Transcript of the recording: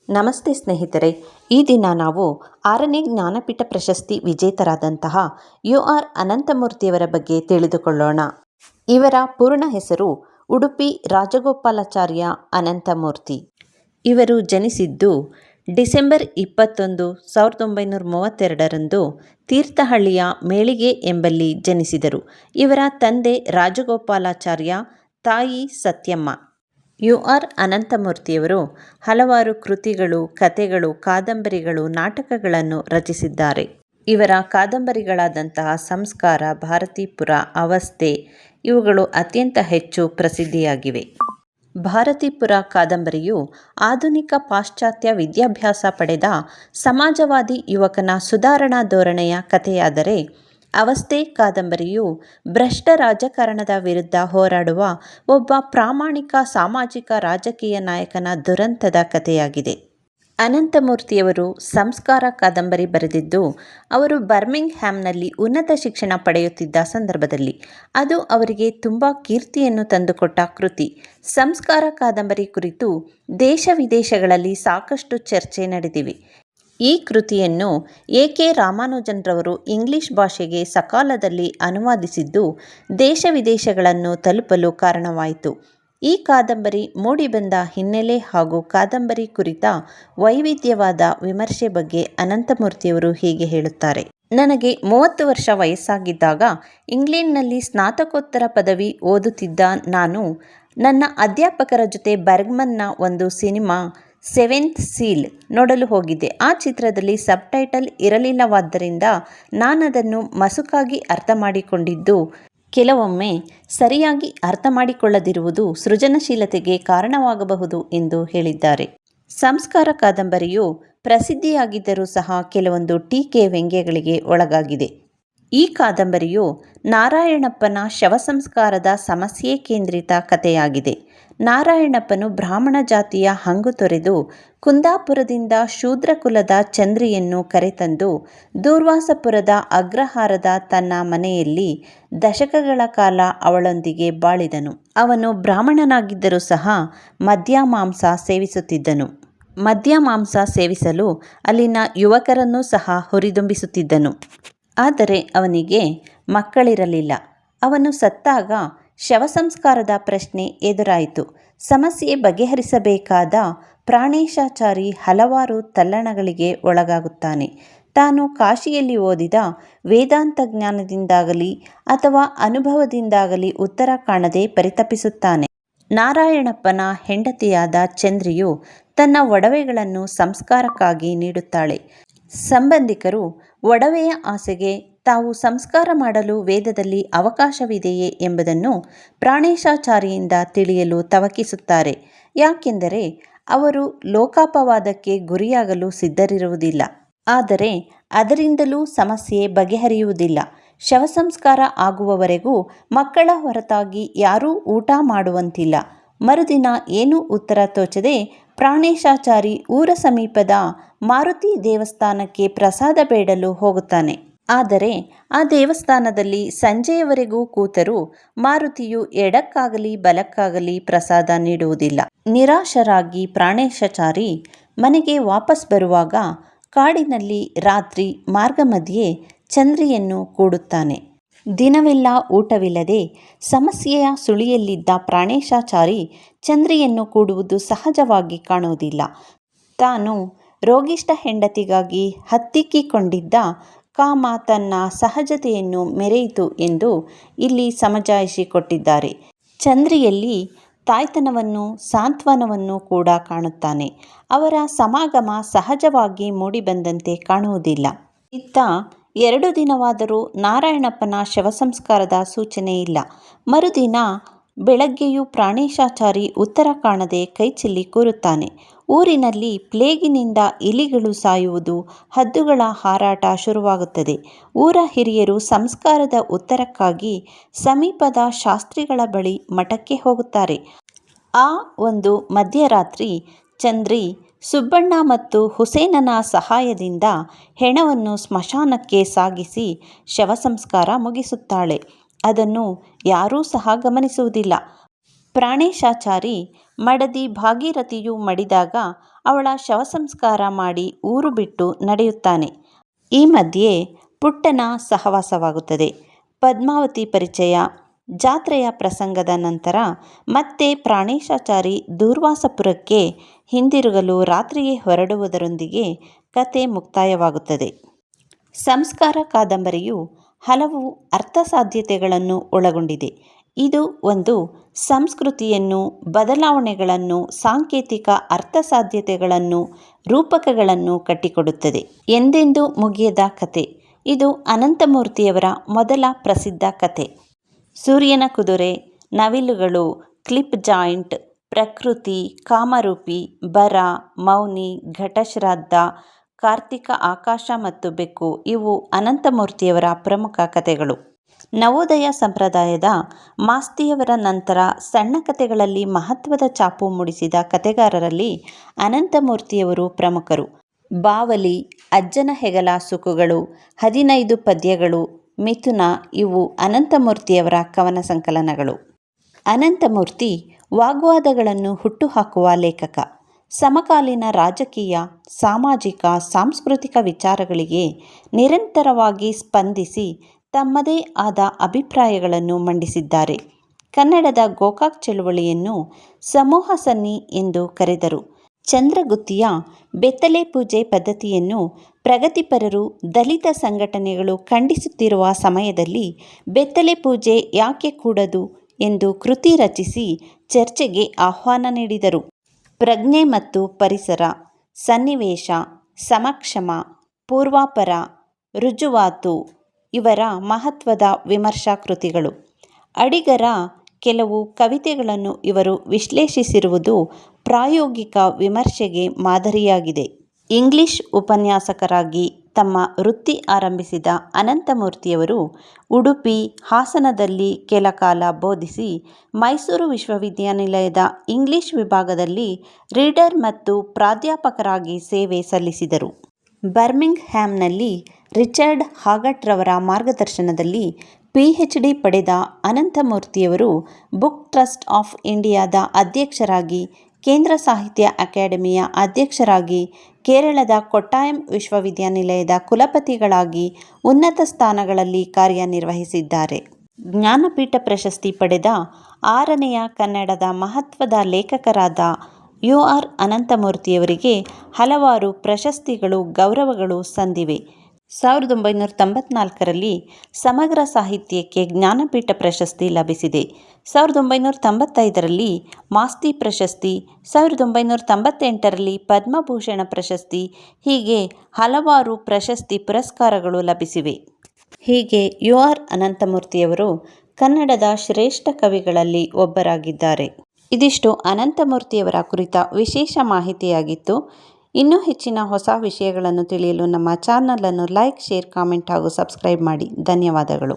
ನಮಸ್ತೆ ಸ್ನೇಹಿತರೆ, ಈ ದಿನ ನಾವು 6ನೇ ಜ್ಞಾನಪೀಠ ಪ್ರಶಸ್ತಿ ವಿಜೇತರಾದಂತಹ ಯು.ಆರ್. ಅನಂತಮೂರ್ತಿಯವರ ಬಗ್ಗೆ ತಿಳಿದುಕೊಳ್ಳೋಣ. ಇವರ ಪೂರ್ಣ ಹೆಸರು ಉಡುಪಿ ರಾಜಗೋಪಾಲಾಚಾರ್ಯ ಅನಂತಮೂರ್ತಿ. ಇವರು ಜನಿಸಿದ್ದು ಡಿಸೆಂಬರ್ 21, 1932ರಂದು ತೀರ್ಥಹಳ್ಳಿಯ ಮೇಳಿಗೆ ಎಂಬಲ್ಲಿ ಜನಿಸಿದರು. ಇವರ ತಂದೆ ರಾಜಗೋಪಾಲಾಚಾರ್ಯ, ತಾಯಿ ಸತ್ಯಮ್ಮ. ಯು.ಆರ್. ಅನಂತಮೂರ್ತಿಯವರು ಹಲವಾರು ಕೃತಿಗಳು, ಕಥೆಗಳು, ಕಾದಂಬರಿಗಳು, ನಾಟಕಗಳನ್ನು ರಚಿಸಿದ್ದಾರೆ. ಇವರ ಕಾದಂಬರಿಗಳಾದಂತಹ ಸಂಸ್ಕಾರ, ಭಾರತೀಪುರ, ಅವಸ್ಥೆ ಇವುಗಳು ಅತ್ಯಂತ ಹೆಚ್ಚು ಪ್ರಸಿದ್ಧಿಯಾಗಿವೆ. ಭಾರತೀಪುರ ಕಾದಂಬರಿಯು ಆಧುನಿಕ ಪಾಶ್ಚಾತ್ಯ ವಿದ್ಯಾಭ್ಯಾಸ ಪಡೆದ ಸಮಾಜವಾದಿ ಯುವಕನ ಸುಧಾರಣಾ ಧೋರಣೆಯ ಕಥೆಯಾದರೆ, ಅವಸ್ಥೆ ಕಾದಂಬರಿಯು ಭ್ರಷ್ಟ ರಾಜಕಾರಣದ ವಿರುದ್ಧ ಹೋರಾಡುವ ಒಬ್ಬ ಪ್ರಾಮಾಣಿಕ ಸಾಮಾಜಿಕ ರಾಜಕೀಯ ನಾಯಕನ ದುರಂತದ ಕಥೆಯಾಗಿದೆ. ಅನಂತಮೂರ್ತಿಯವರು ಸಂಸ್ಕಾರ ಕಾದಂಬರಿ ಬರೆದಿದ್ದು ಅವರು ಬರ್ಮಿಂಗ್ ಹ್ಯಾಮ್ನಲ್ಲಿ ಉನ್ನತ ಶಿಕ್ಷಣ ಪಡೆಯುತ್ತಿದ್ದ ಸಂದರ್ಭದಲ್ಲಿ. ಅದು ಅವರಿಗೆ ತುಂಬ ಕೀರ್ತಿಯನ್ನು ತಂದುಕೊಟ್ಟ ಕೃತಿ. ಸಂಸ್ಕಾರ ಕಾದಂಬರಿ ಕುರಿತು ದೇಶ ವಿದೇಶಗಳಲ್ಲಿ ಸಾಕಷ್ಟು ಚರ್ಚೆ ನಡೆದಿವೆ. ಈ ಕೃತಿಯನ್ನು ಎ.ಕೆ. ರಾಮಾನುಜನ್ರವರು ಇಂಗ್ಲಿಷ್ ಭಾಷೆಗೆ ಸಕಾಲದಲ್ಲಿ ಅನುವಾದಿಸಿದ್ದು ದೇಶ ವಿದೇಶಗಳನ್ನು ತಲುಪಲು ಕಾರಣವಾಯಿತು. ಈ ಕಾದಂಬರಿ ಮೂಡಿಬಂದ ಹಿನ್ನೆಲೆ ಹಾಗೂ ಕಾದಂಬರಿ ಕುರಿತ ವೈವಿಧ್ಯವಾದ ವಿಮರ್ಶೆ ಬಗ್ಗೆ ಅನಂತಮೂರ್ತಿಯವರು ಹೀಗೆ ಹೇಳುತ್ತಾರೆ. ನನಗೆ 30 ವರ್ಷ ವಯಸ್ಸಾಗಿದ್ದಾಗ ಇಂಗ್ಲೆಂಡ್ನಲ್ಲಿ ಸ್ನಾತಕೋತ್ತರ ಪದವಿ ಓದುತ್ತಿದ್ದ ನಾನು ನನ್ನ ಅಧ್ಯಾಪಕರ ಜೊತೆ ಬರ್ಗ್ಮನ್ನ ಒಂದು ಸಿನಿಮಾ ಸೆವೆಂತ್ ಸೀಲ್ ನೋಡಲು ಹೋಗಿದ್ದೆ. ಆ ಚಿತ್ರದಲ್ಲಿ ಸಬ್ಟೈಟಲ್ ಇರಲಿಲ್ಲವಾದ್ದರಿಂದ ನಾನದನ್ನು ಮಸುಕಾಗಿ ಅರ್ಥ ಮಾಡಿಕೊಂಡಿದ್ದು. ಕೆಲವೊಮ್ಮೆ ಸರಿಯಾಗಿ ಅರ್ಥ ಮಾಡಿಕೊಳ್ಳದಿರುವುದು ಸೃಜನಶೀಲತೆಗೆ ಕಾರಣವಾಗಬಹುದು ಎಂದು ಹೇಳಿದ್ದಾರೆ. ಸಂಸ್ಕಾರ ಕಾದಂಬರಿಯು ಪ್ರಸಿದ್ಧಿಯಾಗಿದ್ದರೂ ಸಹ ಕೆಲವೊಂದು ಟೀಕೆ ವ್ಯಂಗ್ಯಗಳಿಗೆ ಒಳಗಾಗಿದೆ. ಈ ಕಾದಂಬರಿಯು ನಾರಾಯಣಪ್ಪನ ಶವಸಂಸ್ಕಾರದ ಸಮಸ್ಯೆ ಕೇಂದ್ರಿತ ಕಥೆಯಾಗಿದೆ. ನಾರಾಯಣಪ್ಪನು ಬ್ರಾಹ್ಮಣ ಜಾತಿಯ ಹಂಗು ತೊರೆದು ಕುಂದಾಪುರದಿಂದ ಶೂದ್ರ ಕುಲದ ಚಂದ್ರಿಯನ್ನು ಕರೆತಂದು ದೂರ್ವಾಸಪುರದ ಅಗ್ರಹಾರದ ತನ್ನ ಮನೆಯಲ್ಲಿ ದಶಕಗಳ ಕಾಲ ಅವಳೊಂದಿಗೆ ಬಾಳಿದನು. ಅವನು ಬ್ರಾಹ್ಮಣನಾಗಿದ್ದರೂ ಸಹ ಮದ್ಯ ಮಾಂಸ ಸೇವಿಸುತ್ತಿದ್ದನು. ಮದ್ಯ ಮಾಂಸ ಸೇವಿಸಲು ಅಲ್ಲಿನ ಯುವಕರನ್ನೂ ಸಹ ಹುರಿದುಂಬಿಸುತ್ತಿದ್ದನು. ಆದರೆ ಅವನಿಗೆ ಮಕ್ಕಳಿರಲಿಲ್ಲ. ಅವನು ಸತ್ತಾಗ ಶವಸಂಸ್ಕಾರದ ಪ್ರಶ್ನೆ ಎದುರಾಯಿತು. ಸಮಸ್ಯೆ ಬಗೆಹರಿಸಬೇಕಾದ ಪ್ರಾಣೇಶಾಚಾರಿ ಹಲವಾರು ತಲ್ಲಣಗಳಿಗೆ ಒಳಗಾಗುತ್ತಾನೆ. ತಾನು ಕಾಶಿಯಲ್ಲಿ ಓದಿದ ವೇದಾಂತ ಜ್ಞಾನದಿಂದಾಗಲಿ ಅಥವಾ ಅನುಭವದಿಂದಾಗಲಿ ಉತ್ತರ ಕಾಣದೆ ಪರಿತಪಿಸುತ್ತಾನೆ. ನಾರಾಯಣಪ್ಪನ ಹೆಂಡತಿಯಾದ ಚಂದ್ರಿಯು ತನ್ನ ಒಡವೆಗಳನ್ನು ಸಂಸ್ಕಾರಕ್ಕಾಗಿ ನೀಡುತ್ತಾಳೆ. ಸಂಬಂಧಿಕರು ಒಡವೆಯ ಆಸೆಗೆ ತಾವು ಸಂಸ್ಕಾರ ಮಾಡಲು ವೇದದಲ್ಲಿ ಅವಕಾಶವಿದೆಯೇ ಎಂಬುದನ್ನು ಪ್ರಾಣೇಶಾಚಾರಿಯಿಂದ ತಿಳಿಯಲು ತವಕಿಸುತ್ತಾರೆ. ಯಾಕೆಂದರೆ ಅವರು ಲೋಕಾಪವಾದಕ್ಕೆ ಗುರಿಯಾಗಲು ಸಿದ್ಧರಿರುವುದಿಲ್ಲ. ಆದರೆ ಅದರಿಂದಲೂ ಸಮಸ್ಯೆ ಬಗೆಹರಿಯುವುದಿಲ್ಲ. ಶವಸಂಸ್ಕಾರ ಆಗುವವರೆಗೂ ಮಕ್ಕಳ ಹೊರತಾಗಿ ಯಾರೂ ಊಟ ಮಾಡುವಂತಿಲ್ಲ. ಮರುದಿನ ಏನೂ ಉತ್ತರ ತೋಚದೆ ಪ್ರಾಣೇಶಾಚಾರಿ ಊರ ಸಮೀಪದ ಮಾರುತಿ ದೇವಸ್ಥಾನಕ್ಕೆ ಪ್ರಸಾದ ಬೇಡಲು ಹೋಗುತ್ತಾನೆ. ಆದರೆ ಆ ದೇವಸ್ಥಾನದಲ್ಲಿ ಸಂಜೆಯವರೆಗೂ ಕೂತರೂ ಮಾರುತಿಯು ಎಡಕ್ಕಾಗಲಿ ಬಲಕ್ಕಾಗಲಿ ಪ್ರಸಾದ ನೀಡುವುದಿಲ್ಲ. ನಿರಾಶರಾಗಿ ಪ್ರಾಣೇಶಾಚಾರಿ ಮನೆಗೆ ವಾಪಸ್ ಬರುವಾಗ ಕಾಡಿನಲ್ಲಿ ರಾತ್ರಿ ಮಾರ್ಗ ಮಧ್ಯೆ ಚಂದ್ರಿಯನ್ನು ಕೂಡುತ್ತಾನೆ. ದಿನವೆಲ್ಲ ಊಟವಿಲ್ಲದೆ ಸಮಸ್ಯೆಯ ಸುಳಿಯಲ್ಲಿದ್ದ ಪ್ರಾಣೇಶಾಚಾರಿ ಚಂದ್ರಿಯನ್ನು ಕೂಡುವುದು ಸಹಜವಾಗಿ ಕಾಣುವುದಿಲ್ಲ. ತಾನು ರೋಗಿಷ್ಠ ಹೆಂಡತಿಗಾಗಿ ಹತ್ತಿಕ್ಕಿಕೊಂಡಿದ್ದ ಕಾಮ ತನ್ನ ಸಹಜತೆಯನ್ನು ಮೆರೆಯಿತು ಎಂದು ಇಲ್ಲಿ ಸಮಜಾಯಿಷಿ ಕೊಟ್ಟಿದ್ದಾರೆ. ಚಂದ್ರಿಯಲ್ಲಿ ತಾಯ್ತನವನ್ನು, ಸಾಂತ್ವನವನ್ನು ಕೂಡ ಕಾಣುತ್ತಾನೆ. ಅವರ ಸಮಾಗಮ ಸಹಜವಾಗಿ ಮೂಡಿಬಂದಂತೆ ಕಾಣುವುದಿಲ್ಲ. ಇತ್ತ 2 ದಿನವಾದರೂ ನಾರಾಯಣಪ್ಪನ ಶವಸಂಸ್ಕಾರದ ಸೂಚನೆ ಇಲ್ಲ. ಮರುದಿನ ಬೆಳಗ್ಗೆಯೂ ಪ್ರಾಣೇಶಾಚಾರಿ ಉತ್ತರ ಕಾಣದೆ ಕೈಚೆಲ್ಲಿ ಕೂರುತ್ತಾನೆ. ಊರಿನಲ್ಲಿ ಪ್ಲೇಗಿನಿಂದ ಇಲಿಗಳು ಸಾಯುವುದು, ಹದ್ದುಗಳ ಹಾರಾಟ ಶುರುವಾಗುತ್ತದೆ. ಊರ ಹಿರಿಯರು ಸಂಸ್ಕಾರದ ಉತ್ತರಕ್ಕಾಗಿ ಸಮೀಪದ ಶಾಸ್ತ್ರಿಗಳ ಬಳಿ ಮಠಕ್ಕೆ ಹೋಗುತ್ತಾರೆ. ಆ ಒಂದು ಮಧ್ಯರಾತ್ರಿ ಚಂದ್ರಿ ಸುಬ್ಬಣ್ಣ ಮತ್ತು ಹುಸೇನನ ಸಹಾಯದಿಂದ ಹೆಣವನ್ನು ಸ್ಮಶಾನಕ್ಕೆ ಸಾಗಿಸಿ ಶವಸಂಸ್ಕಾರ ಮುಗಿಸುತ್ತಾಳೆ. ಅದನ್ನು ಯಾರೂ ಸಹ ಗಮನಿಸುವುದಿಲ್ಲ. ಪ್ರಾಣೇಶಾಚಾರಿ ಮಡದಿ ಭಾಗೀರಥಿಯು ಮಡಿದಾಗ ಅವಳ ಶವಸಂಸ್ಕಾರ ಮಾಡಿ ಊರು ಬಿಟ್ಟು ನಡೆಯುತ್ತಾನೆ. ಈ ಮಧ್ಯೆ ಪುಟ್ಟನ ಸಹವಾಸವಾಗುತ್ತದೆ. ಪದ್ಮಾವತಿ ಪರಿಚಯ. ಜಾತ್ರೆಯ ಪ್ರಸಂಗದ ನಂತರ ಮತ್ತೆ ಪ್ರಾಣೇಶಾಚಾರಿ ದೂರ್ವಾಸಪುರಕ್ಕೆ ಹಿಂದಿರುಗಲು ರಾತ್ರಿಯೇ ಹೊರಡುವುದರೊಂದಿಗೆ ಕತೆ ಮುಕ್ತಾಯವಾಗುತ್ತದೆ. ಸಂಸ್ಕಾರ ಕಾದಂಬರಿಯು ಹಲವು ಅರ್ಥಸಾಧ್ಯತೆಗಳನ್ನು ಒಳಗೊಂಡಿದೆ. ಇದು ಒಂದು ಸಂಸ್ಕೃತಿಯನ್ನು, ಬದಲಾವಣೆಗಳನ್ನು, ಸಾಂಕೇತಿಕ ಅರ್ಥಸಾಧ್ಯತೆಗಳನ್ನು, ರೂಪಕಗಳನ್ನು ಕಟ್ಟಿಕೊಡುತ್ತದೆ. ಎಂದೆಂದೂ ಮುಗಿಯದ ಕತೆ. ಇದು ಅನಂತಮೂರ್ತಿಯವರ ಮೊದಲ ಪ್ರಸಿದ್ಧ ಕತೆ. ಸೂರ್ಯನ ಕುದುರೆ, ನವಿಲುಗಳು, ಕ್ಲಿಪ್ ಜಾಯಿಂಟ್, ಪ್ರಕೃತಿ, ಕಾಮರೂಪಿ, ಬರ, ಮೌನಿ, ಘಟಶ್ರಾದ್ದ, ಕಾರ್ತಿಕ ಆಕಾಶ ಮತ್ತು ಬೆಕ್ಕು ಇವು ಅನಂತಮೂರ್ತಿಯವರ ಪ್ರಮುಖ ಕತೆಗಳು. ನವೋದಯ ಸಂಪ್ರದಾಯದ ಮಾಸ್ತಿಯವರ ನಂತರ ಸಣ್ಣ ಕತೆಗಳಲ್ಲಿ ಮಹತ್ವದ ಛಾಪು ಮೂಡಿಸಿದ ಕತೆಗಾರರಲ್ಲಿ ಅನಂತಮೂರ್ತಿಯವರು ಪ್ರಮುಖರು. ಬಾವಲಿ, ಅಜ್ಜನ ಹೆಗಲ ಸುಕುಗಳು, 15 ಪದ್ಯಗಳು, ಮಿಥುನ ಇವು ಅನಂತಮೂರ್ತಿಯವರ ಕವನ ಸಂಕಲನಗಳು. ಅನಂತಮೂರ್ತಿ ವಾಗ್ವಾದಗಳನ್ನು ಹುಟ್ಟುಹಾಕುವ ಲೇಖಕ. ಸಮಕಾಲೀನ ರಾಜಕೀಯ, ಸಾಮಾಜಿಕ, ಸಾಂಸ್ಕೃತಿಕ ವಿಚಾರಗಳಿಗೆ ನಿರಂತರವಾಗಿ ಸ್ಪಂದಿಸಿ ತಮ್ಮದೇ ಆದ ಅಭಿಪ್ರಾಯಗಳನ್ನು ಮಂಡಿಸಿದ್ದಾರೆ. ಕನ್ನಡದ ಗೋಕಾಕ್ ಚಳುವಳಿಯನ್ನು ಸಮೂಹ ಸನ್ನಿ ಎಂದು ಕರೆದರು. ಚಂದ್ರಗುತ್ತಿಯ ಬೆತ್ತಲೆ ಪೂಜೆ ಪದ್ಧತಿಯನ್ನು ಪ್ರಗತಿಪರರು, ದಲಿತ ಸಂಘಟನೆಗಳು ಖಂಡಿಸುತ್ತಿರುವ ಸಮಯದಲ್ಲಿ ಬೆತ್ತಲೆ ಪೂಜೆ ಯಾಕೆ ಕೂಡದು ಎಂದು ಕೃತಿ ರಚಿಸಿ ಚರ್ಚೆಗೆ ಆಹ್ವಾನ ನೀಡಿದರು. ಪ್ರಜ್ಞೆ ಮತ್ತು ಪರಿಸರ, ಸನ್ನಿವೇಶ, ಸಮಕ್ಷಮ, ಪೂರ್ವಾಪರ, ರುಜುವಾತು ಇವರ ಮಹತ್ವದ ವಿಮರ್ಶಾ ಕೃತಿಗಳು. ಅಡಿಗರ ಕೆಲವು ಕವಿತೆಗಳನ್ನು ಇವರು ವಿಶ್ಲೇಷಿಸಿರುವುದು ಪ್ರಾಯೋಗಿಕ ವಿಮರ್ಶೆಗೆ ಮಾದರಿಯಾಗಿದೆ. ಇಂಗ್ಲಿಷ್ ಉಪನ್ಯಾಸಕರಾಗಿ ತಮ್ಮ ವೃತ್ತಿ ಆರಂಭಿಸಿದ ಅನಂತಮೂರ್ತಿಯವರು ಉಡುಪಿ, ಹಾಸನದಲ್ಲಿ ಕೆಲಕಾಲ ಬೋಧಿಸಿ ಮೈಸೂರು ವಿಶ್ವವಿದ್ಯಾನಿಲಯದ ಇಂಗ್ಲಿಷ್ ವಿಭಾಗದಲ್ಲಿ ರೀಡರ್ ಮತ್ತು ಪ್ರಾಧ್ಯಾಪಕರಾಗಿ ಸೇವೆ ಸಲ್ಲಿಸಿದರು. ಬರ್ಮಿಂಗ್ ಹ್ಯಾಮ್ನಲ್ಲಿ ರಿಚರ್ಡ್ ಹಾಗಟ್ರವರ ಮಾರ್ಗದರ್ಶನದಲ್ಲಿ PhD ಪಡೆದ ಅನಂತಮೂರ್ತಿಯವರು ಬುಕ್ ಟ್ರಸ್ಟ್ ಆಫ್ ಇಂಡಿಯಾದ ಅಧ್ಯಕ್ಷರಾಗಿ, ಕೇಂದ್ರ ಸಾಹಿತ್ಯ ಅಕಾಡೆಮಿಯ ಅಧ್ಯಕ್ಷರಾಗಿ, ಕೇರಳದ ಕೊಟ್ಟಾಯಂ ವಿಶ್ವವಿದ್ಯಾನಿಲಯದ ಕುಲಪತಿಗಳಾಗಿ ಉನ್ನತ ಸ್ಥಾನಗಳಲ್ಲಿ ಕಾರ್ಯನಿರ್ವಹಿಸಿದ್ದಾರೆ. ಜ್ಞಾನಪೀಠ ಪ್ರಶಸ್ತಿ ಪಡೆದ 6ನೆಯ ಕನ್ನಡದ ಮಹತ್ವದ ಲೇಖಕರಾದ UR ಅನಂತಮೂರ್ತಿಯವರಿಗೆ ಹಲವಾರು ಪ್ರಶಸ್ತಿಗಳು, ಗೌರವಗಳು ಸಂದಿವೆ. 1994ರಲ್ಲಿ ಸಮಗ್ರ ಸಾಹಿತ್ಯಕ್ಕೆ ಜ್ಞಾನಪೀಠ ಪ್ರಶಸ್ತಿ ಲಭಿಸಿದೆ. 1995ರಲ್ಲಿ ಮಾಸ್ತಿ ಪ್ರಶಸ್ತಿ, 1998ರಲ್ಲಿ ಪದ್ಮಭೂಷಣ ಪ್ರಶಸ್ತಿ ಹೀಗೆ ಹಲವಾರು ಪ್ರಶಸ್ತಿ ಪುರಸ್ಕಾರಗಳು ಲಭಿಸಿವೆ. ಹೀಗೆ UR ಅನಂತಮೂರ್ತಿಯವರು ಕನ್ನಡದ ಶ್ರೇಷ್ಠ ಕವಿಗಳಲ್ಲಿ ಒಬ್ಬರಾಗಿದ್ದಾರೆ. ಇದಿಷ್ಟು ಅನಂತಮೂರ್ತಿಯವರ ಕುರಿತ ವಿಶೇಷ ಮಾಹಿತಿಯಾಗಿತ್ತು. ಇನ್ನೂ ಹೆಚ್ಚಿನ ಹೊಸ ವಿಷಯಗಳನ್ನು ತಿಳಿಯಲು ನಮ್ಮ ಚಾನಲನ್ನು ಲೈಕ್, ಶೇರ್, ಕಾಮೆಂಟ್ ಹಾಗೂ ಸಬ್ಸ್ಕ್ರೈಬ್ ಮಾಡಿ. ಧನ್ಯವಾದಗಳು.